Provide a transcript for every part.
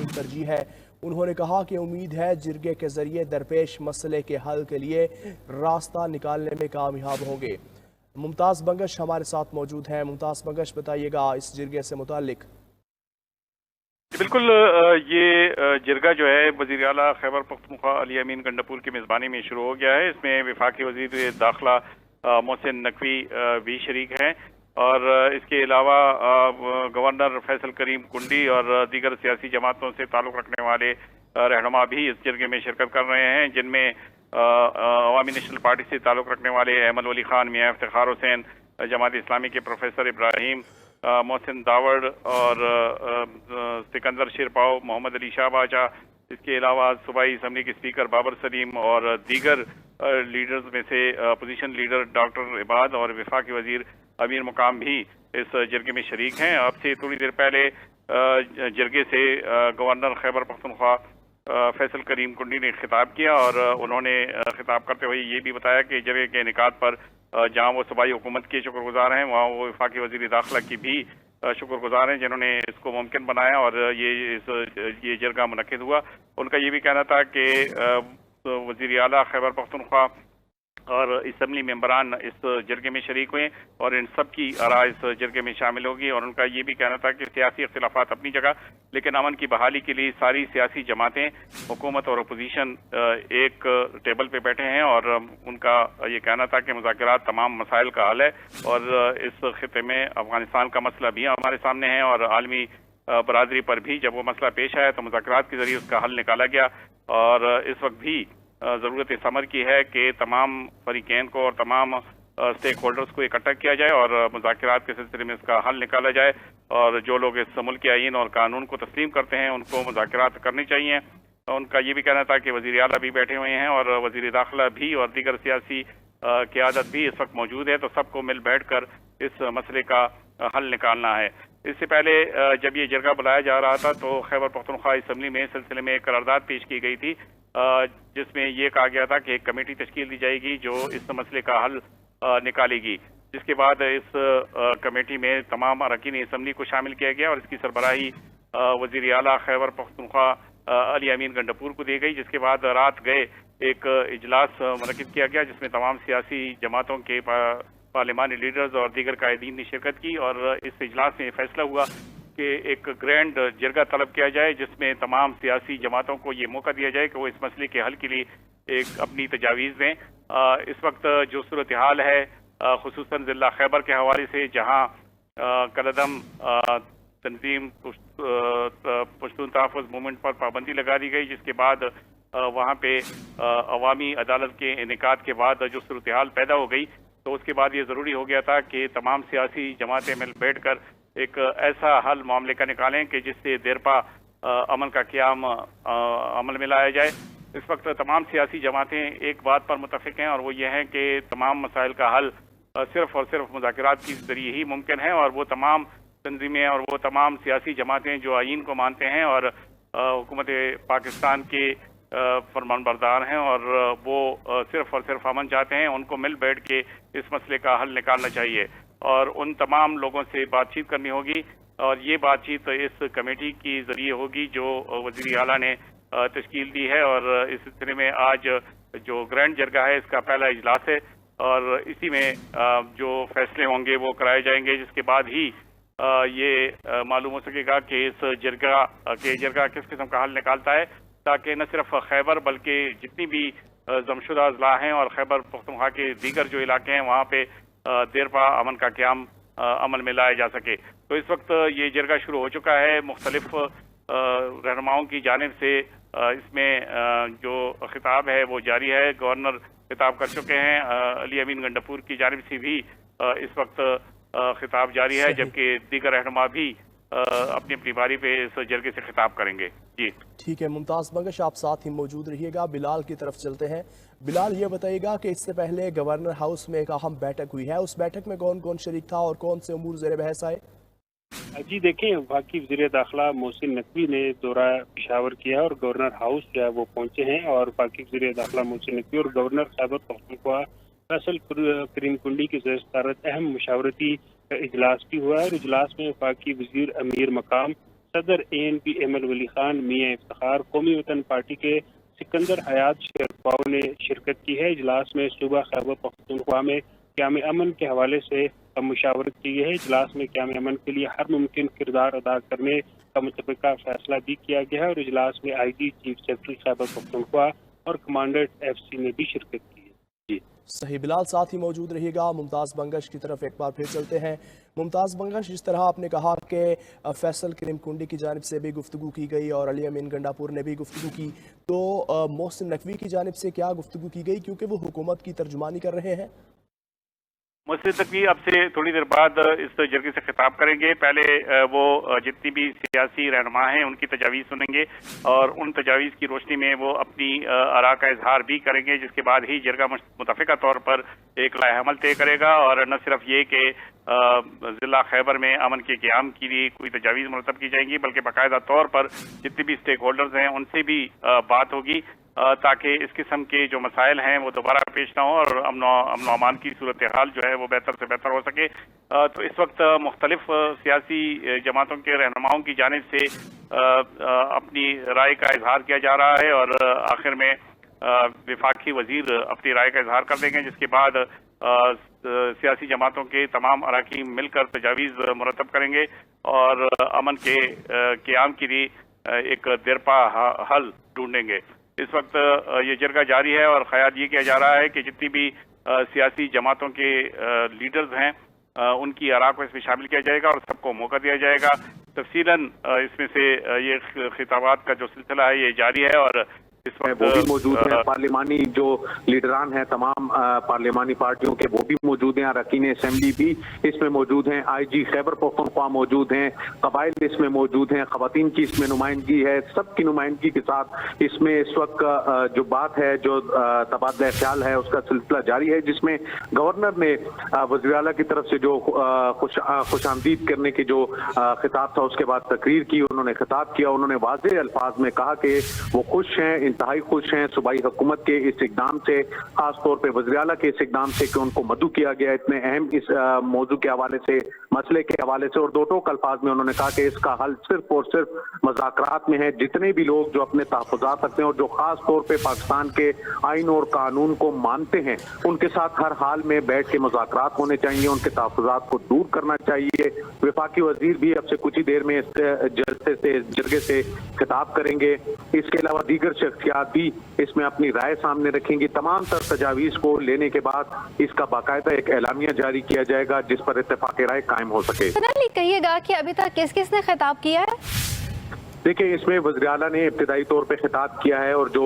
की तरजीह है। उन्होंने कहा कि उम्मीद है जिरगे के जरिए दरपेश मसले के हल के लिए रास्ता निकालने में कामयाब होंगे। मुमताज़ बंगश हमारे साथ मौजूद हैं। मुमताज़ बंगश, बताइएगा इस जिरगे से मुतालिक। बिल्कुल, ये जिरगा जो है वज़ीर आला खैबर पख्तूनख्वा अली अमीन गंडापुर की मेज़बानी में शुरू हो गया है। इसमें वफाकी वज़ीर दाखिला मोहसिन नकवी भी शरीक हैं और इसके अलावा गवर्नर फैसल करीम कुंडी और दीगर सियासी जमातों से ताल्लुक़ रखने वाले रहनुमा भी इस जिरगे में शिरकत कर रहे हैं, जिनमें अवामी नेशनल पार्टी से ताल्लुक़ रखने वाले अहमद वली खान, मियां इफ्तिखार हुसैन, जमात इस्लामी के प्रोफेसर इब्राहिम, मोहसिन दावड़ और सिकंदर शिरपाव, मोहम्मद अली शाह बाजा, इसके अलावा सूबाई असम्बली के स्पीकर बाबर सलीम और दीगर लीडर्स में से अपोजिशन लीडर डॉक्टर इबाद और वफाकी वजीर अमीर मुकाम भी इस जिरगे में शरीक हैं। अब से थोड़ी देर पहले जिरगे से गवर्नर खैबर पख्तूनख्वा फैसल करीम कुंडी ने खिताब किया और उन्होंने खिताब करते हुए ये भी बताया कि जिरगे के इनेकाद पर जहाँ वो सूबाई हुकूमत के शुक्रगुजार हैं, वहाँ वो वफाकी वज़ीर दाखिला की भी शुक्रगुजार हैं जिन्होंने इसको मुमकिन बनाया और ये जिरगा मुनक्किद हुआ। उनका ये भी कहना था कि वज़ीर आला खैबर पख्तूनख्वा और असम्बली मेंबरान इस जिरगे में शरीक हुए और इन सब की आरा इस जिरगे में शामिल होगी। और उनका ये भी कहना था कि सियासी इख्तिलाफात अपनी जगह, लेकिन अमन की बहाली के लिए सारी सियासी जमातें, हुकूमत और अपोजिशन एक टेबल पे बैठे हैं और उनका ये कहना था कि मुज़ाकरात तमाम मसाइल का हल है और इस खिते में अफगानिस्तान का मसला भी हमारे सामने है और आलमी बरादरी पर भी जब वो मसला पेश आया तो मुज़ाकरात के जरिए उसका हल निकाला गया। और इस वक्त भी ज़रूरत इस अमर की है कि तमाम फरीकैन को और तमाम स्टेक होल्डर्स को इकट्ठा किया जाए और मुज़ाकरात के सिलसिले में इसका हल निकाला जाए और जो लोग इस मुल्क के आईन और कानून को तस्लीम करते हैं उनको मुज़ाकरात करने चाहिए। उनका ये भी कहना था कि वज़ीर आला भी बैठे हुए हैं और वज़ीर दाखिला भी और दीगर सियासी क़यादत भी इस वक्त मौजूद है, तो सबको मिल बैठ कर इस मसले का हल निकालना है। इससे पहले जब ये जिरगा बुलाया जा रहा था तो खैबर पख्तूनख्वा असम्बली में इस सिलसिले में एक करारदाद पेश की गई थी जिसमें ये कहा गया था कि एक कमेटी तश्कील दी जाएगी जो इस मसले का हल निकालेगी, जिसके बाद इस कमेटी में तमाम अरकान असम्बली को शामिल किया गया और इसकी सरबराही वज़ीर आला खैबर पख्तूनख्वा अली अमीन गंडापुर को दी गई। जिसके बाद रात गए एक इजलास मुनक्किद किया गया जिसमें तमाम सियासी जमातों के पार्लिमानी लीडर्स और दीगर कायदीन ने शिरकत की और इस इजलास में फैसला हुआ कि एक ग्रैंड जिरगा तलब किया जाए जिसमें तमाम सियासी जमातों को ये मौका दिया जाए कि वो इस मसले के हल के लिए एक अपनी तजावीज़ दें। इस वक्त जो सूरत हाल है खुसूसन ज़िला खैबर के हवाले से, जहाँ कलदम तंजीम पश्तून तहफ़्फ़ुज़ मूवमेंट पर पाबंदी लगा दी गई, जिसके बाद वहाँ पे अवामी अदालत के इनेकाद के बाद जो सूरत हाल पैदा हो गई तो उसके बाद ये ज़रूरी हो गया था कि तमाम सियासी जमातें मिल बैठ कर एक ऐसा हल मामले का निकालें कि जिससे देरपा अमन का क़याम अमल में लाया जाए। इस वक्त तमाम सियासी जमातें एक बात पर मुत्तफ़िक़ हैं और वो ये है कि तमाम मसाइल का हल सिर्फ़ और सिर्फ मुज़ाकरात के ज़रिए ही मुमकिन है और वो तमाम तंजीमें और वो तमाम सियासी जमातें जो आईन को मानते हैं और हुकूमत पाकिस्तान के फरमानबरदार हैं और वो सिर्फ़ और सिर्फ अमन चाहते हैं, उनको मिल बैठ के इस मसले का हल निकालना चाहिए और उन तमाम लोगों से बातचीत करनी होगी और ये बातचीत इस कमेटी के ज़रिए होगी जो वज़ीर आला ने तश्कील दी है। और इस सिलसिले में आज जो ग्रैंड जिरगा है इसका पहला इजलास है और इसी में जो फैसले होंगे वो कराए जाएंगे, जिसके बाद ही ये मालूम हो सकेगा कि इस जिरगा किस किस्म का हल निकालता है, ताकि न सिर्फ खैबर बल्कि जितनी भी जमशुदा अजला हैं और खैबर पख्तूनख्वा के दीगर जो इलाके हैं वहाँ पे देरपा अमन का क़याम अमल में लाया जा सके। तो इस वक्त ये जिरगा शुरू हो चुका है। मुख्तलिफ रहनुमाओं की जानिब से इसमें जो खिताब है वो जारी है। गवर्नर खिताब कर चुके हैं, अली अमीन गंडापुर की जानिब से भी इस वक्त खिताब जारी है, जबकि दीगर रहनुमा भी अपनी अपनी बारी पे इस जिरगे से खिताब करेंगे। जी ठीक है, मुमताज़ बंगश आप साथ ही मौजूद रहिएगा। बिलाल की तरफ चलते हैं। बिलाल, ये बताइएगा कि इससे पहले गवर्नर हाउस में एक अहम बैठक हुई है, उस बैठक में कौन कौन शरीक था और कौन से उमूर ज़ेर बहस आए? जी देखिए, वफाकी वज़ीर दाखिला मोहसिन नकवी ने दौरा पेशावर किया और गवर्नर हाउस जो है वो पहुंचे हैं और वफाकी वज़ीर दाखिला मोहसिन नकवी और गवर्नर खैबर पख्तूनख्वा फैसल करीम कुंडी की सदारत अहम मशावरती इजलास भी हुआ है और इजलास में वफाकी वज़ीर अमीर मकाम सदर ANP एमएल वली खान, मियां इफ्तिखार, कौमी वतन पार्टी के सिकंदर हयात शेरपाव ने शिरकत की है। इजलास में सूबा खैबर पख्तूनख्वा में क़याम अमन के हवाले से मुशावरत की गई है। इजलास में क़याम अमन के लिए हर मुमकिन किरदार अदा करने का मुतफ़िका फैसला भी किया गया है और इजलास में IG, chief secretary Khyber Pakhtunkhwa और कमांडेंट FC ने भी शिरकत की है। जी सही बिलाल, साथ ही मौजूद रहिएगा। मुमताज़ बंगश की तरफ एक बार फिर चलते हैं। मुमताज़ बंगश, जिस तरह आपने कहा कि फैसल करीम कुंडी की जानिब से भी गुफ्तगू की गई और अली अमीन गंडापुर ने भी गुफ्तगू की, तो मोहसिन नकवी की जानिब से क्या गुफ्तगू की गई, क्योंकि वो हुकूमत की तर्जुमानी कर रहे हैं? मोहसिन नकवी अब से थोड़ी देर बाद इस जरगे से खिताब करेंगे। पहले वो जितनी भी सियासी रहनुमा हैं उनकी तजावीज़ सुनेंगे और उन तजावीज़ की रोशनी में वो अपनी आरा का इजहार भी करेंगे, जिसके बाद ही जरगा मुतफ़िका तौर पर एक लाएहमल तय करेगा। और न सिर्फ ये कि ज़िला खैबर में अमन के क़याम के लिए कोई तजावीज़ मुरतब की जाएंगी, बल्कि बाकायदा तौर पर जितने भी स्टेक होल्डर्स हैं उनसे भी बात होगी, ताकि इस किस्म के जो मसाइल हैं वो दोबारा पेश ना हो और अमन अमान की सूरत हाल जो है वो बेहतर से बेहतर हो सके। तो इस वक्त मुख्तलिफ सियासी जमातों के रहनुमाओं की जानिब से अपनी राय का इजहार किया जा रहा है और आखिर में वफाकी वजीर अपनी राय का इजहार कर देंगे, जिसके बाद सियासी जमातों के तमाम अरकान मिलकर तजावीज़ मुरतब करेंगे और अमन के क़याम के लिए एक देरपा हल ढूंढेंगे। इस वक्त ये जरगा जारी है और ख्याल ये किया जा रहा है कि जितनी भी सियासी जमातों के लीडर्स हैं उनकी आरा को इसमें शामिल किया जाएगा और सबको मौका दिया जाएगा। तफसीलन इसमें से ये खिताबात का जो सिलसिला है ये जारी है और इस वक्त वो भी मौजूद हैं। पार्लिमानी जो लीडरान हैं तमाम पार्लिमानी पार्टियों के, वो भी मौजूद हैं। अरकान असेंबली भी इसमें मौजूद हैं। IG खैबर पख्तूनख्वा मौजूद हैं। कबाइल इसमें मौजूद हैं। खवातीन की इसमें नुमाइंदगी है। सबकी नुमाइंदगी के साथ इसमें इस वक्त जो बात है, जो तबादला ख्याल है, उसका सिलसिला जारी है, जिसमें गवर्नर ने वज़ीर आला की तरफ से जो खुशामदीद करने की जो खिताब था उसके बाद तकरीर की। उन्होंने खिताब किया। उन्होंने वाज़ेह अल्फाज में कहा कि वो खुश हैं, इंतहाई खुश हैं सूबाई हुकूमत के इस इकदाम से, खास तौर पे वज़ीर आला के इस इकदाम से कि उनको मदऊ किया गया इतने अहम इस मौजू के हवाले से, मसले के हवाले से। और दो टोक अल्फाज में उन्होंने कहा कि इसका हल सिर्फ और सिर्फ मुज़ाकरात में है। जितने भी लोग जो अपने तहफ़्फ़ुज़ात रखते हैं और जो खास तौर पे पाकिस्तान के आइन और कानून को मानते हैं, उनके साथ हर हाल में बैठ के मुज़ाकरात होने चाहिए, उनके तहफ़्फ़ुज़ात को दूर करना चाहिए। वफाकी वज़ीर भी अब से कुछ ही देर में इस जरगे से खिताब करेंगे। इसके अलावा दीगर शख्सियात भी इसमें अपनी राय सामने रखेंगी। तमाम तर तजावीज़ को लेने के बाद इसका बाकायदा एक एलामिया जारी किया जाएगा जिस पर इत्तेफाक राय कायम हो सके। कहिएगा कि अभी तक किस किस ने खिताब किया है? देखिए, इसमें वज़ीर आला ने इब्तिदाई तौर पे खिताब किया है और जो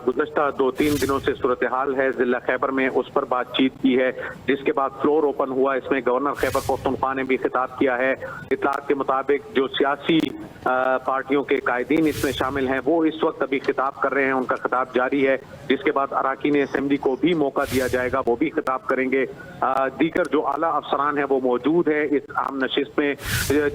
गुज़श्ता 2-3 दिनों से सूरत हाल है ज़िला खैबर में उस पर बातचीत की है, जिसके बाद फ्लोर ओपन हुआ। इसमें गवर्नर खैबर पख्तूनख्वा ने भी खिताब किया है। इत्तलात के मुताबिक जो सियासी पार्टियों के कायदीन इसमें शामिल हैं वो इस वक्त अभी खिताब कर रहे हैं, उनका खिताब जारी है, जिसके बाद अरकान असेंबली को भी मौका दिया जाएगा, वो भी खिताब करेंगे। दीगर जो आला अफसरान हैं वो मौजूद है इस आम नशिस्त में,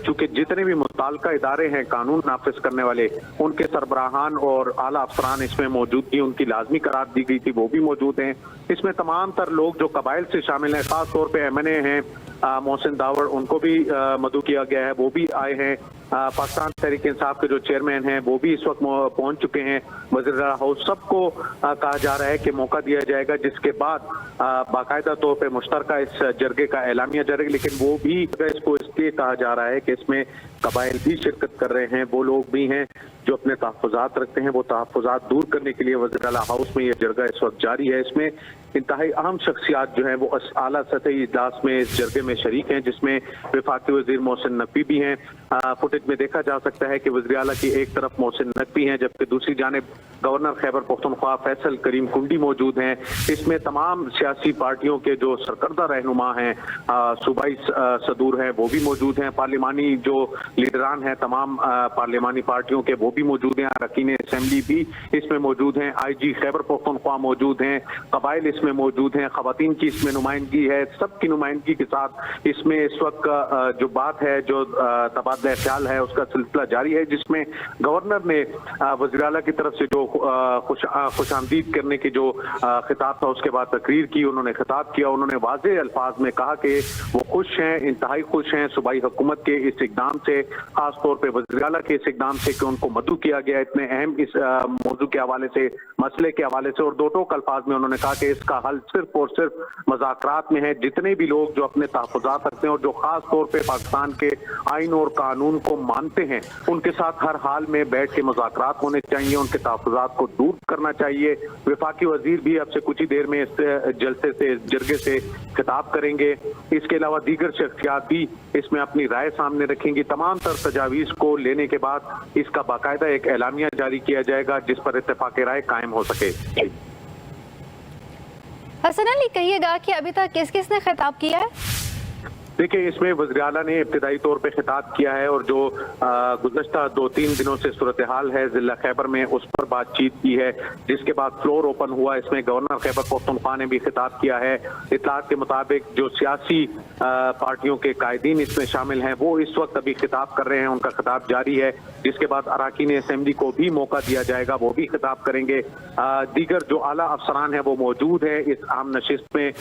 चूँकि जितने भी मुताल्लिका इदारे हैं कानून नाफिज करने वाले, उनके सरबराहान और आला अफसरान इसमें मौजूदगी उनकी लाजमी करार दी गई थी, वो भी मौजूद हैं। इसमें तमाम तर लोग जो कबाइल से शामिल हैं, खास तौर पे MNA हैं मोहसिन दावड़, उनको भी मदऊ किया गया है, वो भी आए हैं। पाकिस्तान तहरीक इंसाफ के जो चेयरमैन हैं वो भी इस वक्त पहुंच चुके हैं वज़ीर हाउस। सबको कहा जा रहा है कि मौका दिया जाएगा, जिसके बाद बाकायदा तौर पे मुश्तरका इस जरगे का एलामिया जाएगा। लेकिन वो भी इसको इसलिए कहा जा रहा है कि इसमें कबाइल भी शिरकत कर रहे हैं, वो लोग भी हैं जो अपने तहफ़्फ़ुज़ात रखते हैं, वो तहफ़्फ़ुज़ात दूर करने के लिए वज़ीर आला हाउस में ये जरगा इस वक्त जारी है। इसमें इंतहाई अहम शख्सियात जो हैं वो आला सतही इजलास में इस जरगे में शरीक हैं, जिसमें वफाकी वज़ीर मोहसिन नकवी भी हैं। फुटेज में देखा जा सकता है कि वज़ीर आला की एक तरफ मोहसिन नकवी हैं, जबकि दूसरी जानिब गवर्नर खैबर पख्तूनख्वा फैसल करीम कुंडी मौजूद हैं। इसमें तमाम सियासी पार्टियों के जो सरकर्दा रहनुमा हैं, सूबाई सदूर हैं, वो भी मौजूद हैं। पार्लिमानी जो लीडरान हैं तमाम पार्लिमानी पार्टियों के, वो भी मौजूद हैं, अरकान असेंबली भी इसमें मौजूद हैं, IG खैबर पख्तूनख्वा मौजूद हैं, कबाइल इसमें मौजूद हैं, खवातीन की इसमें नुमाइंदगी है। सबकी नुमाइंदगी के साथ इसमें इस वक्त जो बात है, जो तबादला ख्याल है, उसका सिलसिला जारी है, जिसमें गवर्नर ने वज़ीर आला की तरफ से जो खुशामदीद करने की जो खिताब था, उसके बाद तकरीर की, उन्होंने खिताब किया। उन्होंने वाज़ेह अल्फाज में कहा कि वो खुश हैं, इंतहाई खुश हैं सूबाई हुकूमत के इस इक़दाम से, खास तौर पे वज़ीर आला के इस इक़दाम से कि उनको मदऊ किया गया इतने अहम इस मौजू के हवाले से, मसले के हवाले से। और दो टोक अल्फाज में उन्होंने कहा कि इसका हल सिर्फ और सिर्फ मज़ाकरात में है। जितने भी लोग जो अपने तहफ़्फ़ुज़ात रखते हैं और जो खास तौर पे पाकिस्तान के आइन और कानून को मानते हैं, उनके साथ हर हाल में बैठ के मुज़ाकरात होने चाहिए, उनके तहफ़्फ़ुज़ात को दूर करना चाहिए। वफाकी वज़ीर भी अब से कुछ ही देर में इस जलसे से, इस जरगे से खिताब करेंगे। इसके अलावा दीगर शख्सियात भी इसमें अपनी राय सामने रखेंगी। तमाम तर तजावीज़ को लेने के बाद इसका बाकायदा एक एलामिया जारी किया जाएगा जिस पर इत्तेफाक राय कायम हो सके। हसन अली, कहिएगा कि अभी तक किस किस ने खिताब किया है? देखिए, इसमें वज़ीर आला ने इब्तिदाई तौर पे खिताब किया है और जो गुज़श्ता 2-3 दिनों से सूरत हाल है ज़िला खैबर में, उस पर बातचीत की है, जिसके बाद फ्लोर ओपन हुआ। इसमें गवर्नर खैबर पख्तूनख्वा ने भी खिताब किया है। इत्तलात के मुताबिक जो सियासी पार्टियों के कायदीन इसमें शामिल हैं, वो इस वक्त अभी खिताब कर रहे हैं, उनका खिताब जारी है। जिसके बाद अरकान असेंबली को भी मौका दिया जाएगा, वो भी खिताब करेंगे। दीगर जो आला अफसरान हैं वो मौजूद है इस आम नशिस्त में,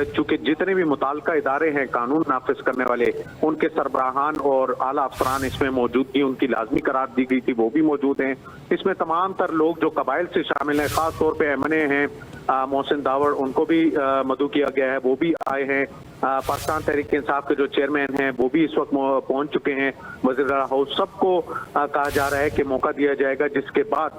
चूँकि जितने भी मुताल्लिका इदारे हैं कानून नाफिज करने वाले, उनके सरबराहान और आला अफसरान इसमें मौजूद थी, उनकी लाजमी करार दी गई थी, वो भी मौजूद हैं। इसमें तमाम तर लोग जो कबाइल से शामिल हैं, खास तौर पे MNA हैं मोहसिन दावर, उनको भी मदऊ किया गया है, वो भी आए हैं। पाकिस्तान तहरीक इंसाफ के जो चेयरमैन हैं वो भी इस वक्त पहुंच चुके हैं वज़ीर आला हाउस। सबको कहा जा रहा है कि मौका दिया जाएगा, जिसके बाद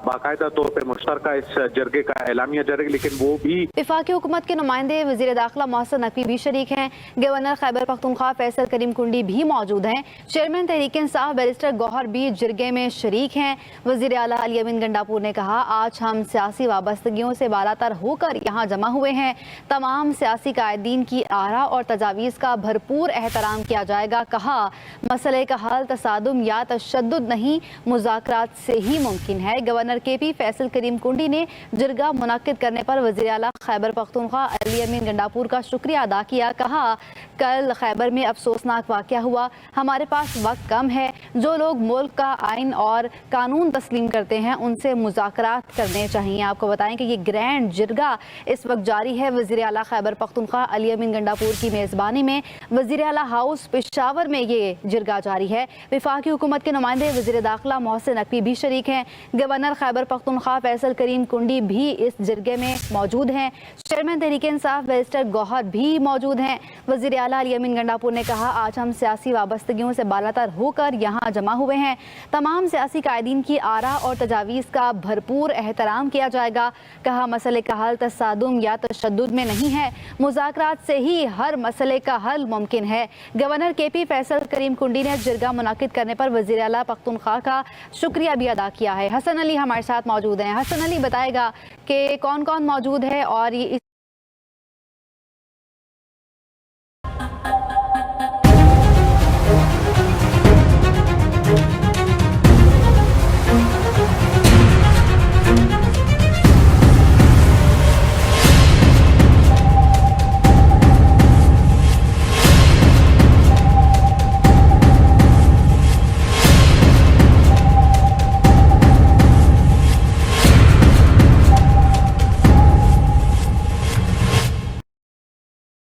बाकायदा तौर पर मुश्तरका इस जरगे का एलामिया जाएगा। लेकिन वो भी वफाकी हुकूमत के नुमाइंदे वज़ीर दाखिला मोहसिन नकवी भी शरीक हैं, गवर्नर खैबर पख्तूनख्वा फैसल करीम कुंडी भी मौजूद हैं, चेयरमैन तहरीक इंसाफ बैरिस्टर गौहर भी जिरगे में शरीक हैं। वज़ीर आला अली अमीन गंडापुर ने कहा, आज हम सियासी वाबस्तगियों से बालातर होकर यहाँ जमा हुए हैं। तमाम सियासी कायदीन की आरा और तजावीज़ का भरपूर एहतराम किया जाएगा। कहा, मसले का हल तसादुम या तशद्दुद नहीं, मुज़ाकरात से ही मुमकिन है। गवर्नर KP फैसल करीम कुंडी ने जिरगा मुनक्किद करने पर वज़ीर आला खैबर पख्तूनख्वा अली अमीन गंडापुर का शुक्रिया अदा किया। कहा, कल खैबर में अफसोसनाक वाक़या हुआ, हमारे पास वक्त कम है। जो लोग मुल्क का आइन और कानून तस्लीम करते हैं, उनसे मुज़ाकरात करने चाहिए। आपको बताएं कि ये ग्रैंड जिरगा इस वक्त जारी है। वज़ीर आला खैबर पख्तूनख्वा अली अमीन गंडापुर की मेज़बानी में वज़ीर आला हाउस पेशावर में ये जिरगा जारी है। वफाकी हुकूमत के नुमाइंदे वज़ीर दाखिला मोहसिन नकवी भी शरीक हैं, गवर्नर खैबर पख्तूनख्वा फैसल करीम कुंडी भी इस जिरगे में मौजूद हैं, चेयरमैन तहरीक इंसाफ बैरिस्टर गौहर भी मौजूद हैं। वज़ीर आला अली अमीन गंडापुर ने कहा, आज हम सियासी वाबस्तगियों से बालातर होकर यहाँ जमा हुए हैं। तमाम सियासी कायदीन की आरा और तजावीज़ का भरपूर एहतराम किया जाएगा। कहा, मसले का हल तसादुम या तशद्दुद में नहीं है, मुज़ाकरात से ही हर मसले का हल मुमकिन है। गवर्नर KP फैसल करीम कुंडी ने जिरगा मुनक्किद करने पर वज़ीर आला पख्तूनख्वा का शुक्रिया भी अदा किया है। हसन अली हमारे साथ मौजूद हैं। हसन अली, बताएगा कि कौन कौन मौजूद है और ये